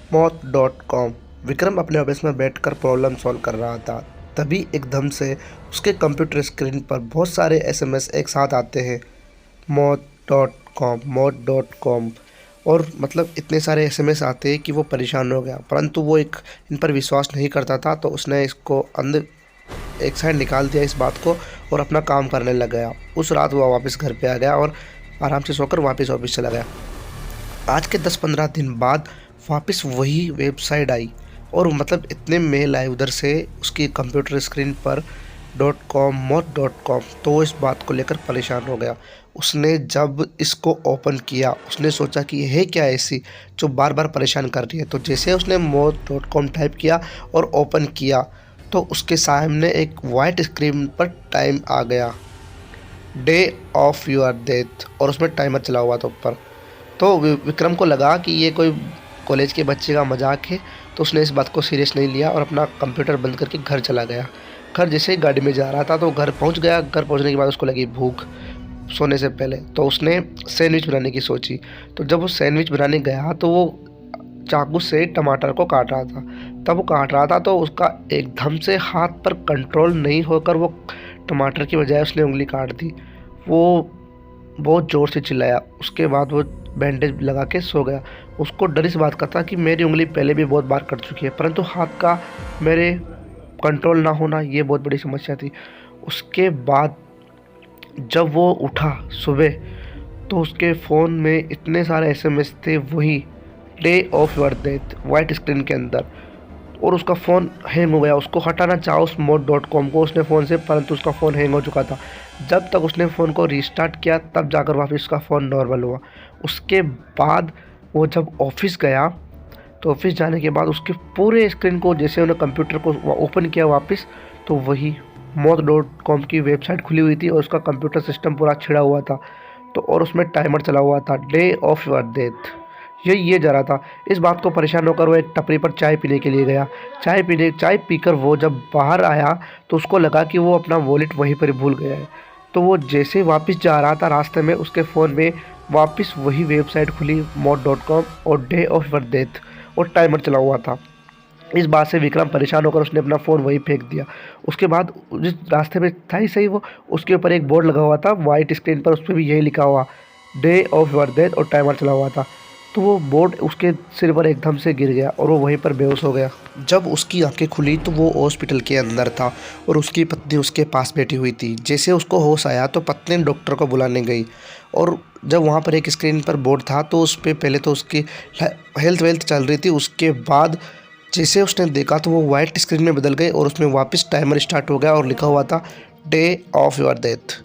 मौत.com। विक्रम अपने ऑफिस में बैठकर प्रॉब्लम सॉल्व कर रहा था। तभी एकदम से उसके कंप्यूटर स्क्रीन पर बहुत सारे एसएमएस एक साथ आते हैं। मौत.com और मतलब इतने सारे एसएमएस आते हैं कि वो परेशान हो गया, परंतु वो इन पर विश्वास नहीं करता था, तो उसने इसको अंदर एक साइड निकाल दिया इस बात को और अपना काम करने लग गया। उस रात वो वापस घर पे आ गया और आराम से सोकर वापस ऑफिस चला गया। आज के 10-15 दिन बाद वापस वही वेबसाइट आई और मतलब इतने मेल आए उधर से उसकी कंप्यूटर स्क्रीन पर .com। तो वो इस बात को लेकर परेशान हो गया। उसने जब इसको ओपन किया, उसने सोचा कि यह क्या ऐसी जो बार बार परेशान कर रही है। तो जैसे उसने .com टाइप किया और ओपन किया तो उसके सामने एक वाइट स्क्रीन पर टाइम आ गया, डे ऑफ योर डेथ, और उसमें टाइमर चला हुआ था ऊपर। तो विक्रम को लगा कि ये कोई कॉलेज के बच्चे का मजाक है, तो उसने इस बात को सीरियस नहीं लिया और अपना कंप्यूटर बंद करके घर चला गया। घर जैसे ही गाड़ी में जा रहा था तो घर पहुंच गया। घर पहुंचने के बाद उसको लगी भूख सोने से पहले, तो उसने सैंडविच बनाने की सोची। तो जब वो सैंडविच बनाने गया तो वो चाकू से टमाटर को काट रहा था। तब वो काट रहा था तो उसका एकदम से हाथ पर कंट्रोल नहीं होकर वो टमाटर की बजाय उसने उंगली काट दी। वो बहुत ज़ोर से चिल्लाया। उसके बाद वो बैंडेज लगा के सो गया। उसको डर इस बात का था कि मेरी उंगली पहले भी बहुत बार कट चुकी है, परंतु हाथ का मेरे कंट्रोल ना होना ये बहुत बड़ी समस्या थी। उसके बाद जब वो उठा सुबह तो उसके फ़ोन में इतने सारे एसएमएस थे, वही day of your death white screen के अंदर, और उसका फ़ोन हैंग हो गया। उसको हटाना चाहा उस .com को उसने फ़ोन से, परंतु उसका फ़ोन हैंग हो चुका था। जब तक उसने फ़ोन को रीस्टार्ट किया तब जाकर वापस उसका फ़ोन नॉर्मल हुआ। उसके बाद वो जब ऑफिस गया तो ऑफिस जाने के बाद उसके पूरे स्क्रीन को, जैसे उन्हें कंप्यूटर को ओपन किया वापस, तो वही मौत.com की वेबसाइट खुली हुई थी और उसका कंप्यूटर सिस्टम पूरा छिड़ा हुआ था। तो और उसमें टाइमर चला हुआ था, डे ऑफ योर डेथ। ये जा रहा था। इस बात को परेशान होकर वो एक टपरी पर चाय पीने के लिए गया। चाय पीकर वो जब बाहर आया तो उसको लगा कि वो अपना वॉलेट वहीं पर भूल गया है। तो वो जैसे वापस जा रहा था, रास्ते में उसके फ़ोन में वापस वही वेबसाइट खुली मौत.com और डे ऑफ योर डेथ और टाइमर चला हुआ था। इस बात से विक्रम परेशान होकर उसने अपना फ़ोन वहीं फेंक दिया। उसके बाद जिस रास्ते में था ही सही वो, उसके ऊपर एक बोर्ड लगा हुआ था वाइट स्क्रीन पर, उस पर भी यही लिखा हुआ डे ऑफ योर डेथ और टाइमर चला हुआ था। तो वो बोर्ड उसके सिर पर एकदम से गिर गया और वो वहीं पर बेहोश हो गया। जब उसकी आंखें खुली तो वो हॉस्पिटल के अंदर था और उसकी पत्नी उसके पास बैठी हुई थी। जैसे उसको होश आया तो पत्नी डॉक्टर को बुलाने गई, और जब वहाँ पर एक स्क्रीन पर बोर्ड था तो उस पर पहले तो उसकी हेल्थ वेल्थ चल रही थी। उसके बाद जैसे उसने देखा तो वो वाइट स्क्रीन में बदल गई और उसमें वापस टाइमर स्टार्ट हो गया और लिखा हुआ था डे ऑफ योर डेथ।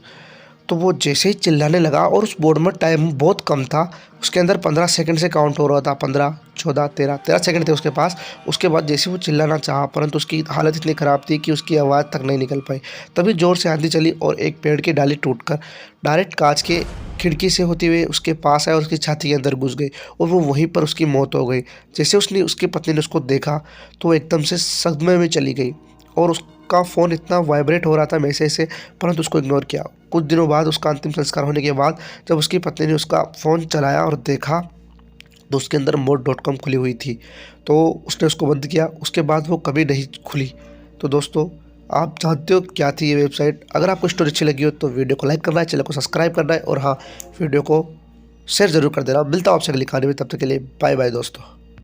तो वो जैसे ही चिल्लाने लगा, और उस बोर्ड में टाइम बहुत कम था, उसके अंदर 15 सेकंड से काउंट हो रहा था, 15, 14, 13 सेकंड थे उसके पास। उसके बाद जैसे वो चिल्लाना चाहा, परंतु उसकी हालत इतनी ख़राब थी कि उसकी आवाज़ तक नहीं निकल पाई। तभी ज़ोर से आंधी चली और एक पेड़ की डाली टूटकर डायरेक्ट कांच के खिड़की से होती हुई उसके पास आया और उसकी छाती के अंदर घुस गई और वो वहीं पर उसकी मौत हो गई। जैसे उसकी पत्नी ने उसको देखा तो वो एकदम से सदमे में चली गई और उसका फ़ोन इतना वाइब्रेट हो रहा था मैसेज से, परंतु उसको इग्नोर किया। कुछ दिनों बाद उसका अंतिम संस्कार होने के बाद जब उसकी पत्नी ने उसका फ़ोन चलाया और देखा तो उसके अंदर मौत.com खुली हुई थी, तो उसने उसको बंद किया। उसके बाद वो कभी नहीं खुली। तो दोस्तों, आप जानते हो क्या थी ये वेबसाइट? अगर आपको स्टोरी अच्छी लगी हो तो वीडियो को लाइक करना है, चैनल को सब्सक्राइब करना है और हाँ, वीडियो को शेयर ज़रूर कर देना। मिलता हूँ आपसे अगली कहानी में, तब तक के लिए बाय बाय दोस्तों।